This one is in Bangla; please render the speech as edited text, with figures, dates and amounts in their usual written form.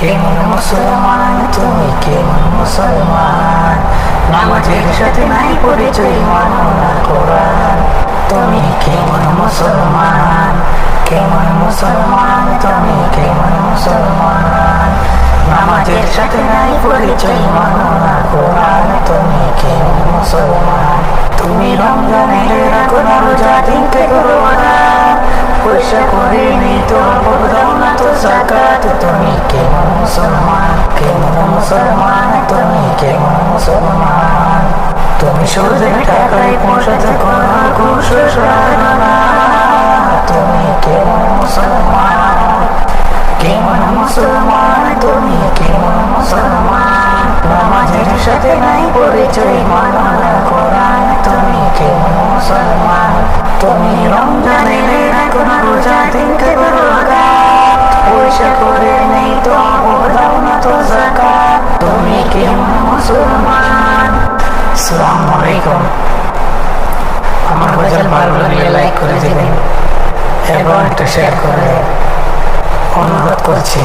কেমন মুসলমান তুমি, কেমন মুসলমান? নামাজের সাথে নাই পরিচয়, মানো না কোরআন। তুমি কেমন মুসলমান, কেমন মুসলমান? তুমি কেমন মুসলমান? নামাজের সাথে নাই পরিচয়, মানো না কোরআন। তুমি কেমন মুসলমান? তুমি রমজানের রাখো না রোজা, দিনকে করো আদায়, পয়সা করে নেই তো দাও না তো যাকাত। তুমি কেমন মুসলমান, কেমন মুসলমান? তুমি কেমন মুসলমান? তুমি সুদের টাকায় পৌঁছাতে করো ঘুষ সাধনা। তুমি কেমন মুসলমান, কেমন মুসলমান? তুমি কেমন মুসলমান? নামাজের সাথে নাই পরিচয়, মানো না কোরআন। তুমি কেমন মুসলমান? তুমি রমজানের রাখো না রোজা, দিনকে করো আদায়, পয়সা করে নেই তো দাও না তো যাকাত। তুমি কেমন মুসলমান? আসসালামু আলাইকুম। আমার গজল ভালো লাগলে লাইক করে দিবেন এবং একটা শেয়ার করে অনুরোধ করছি।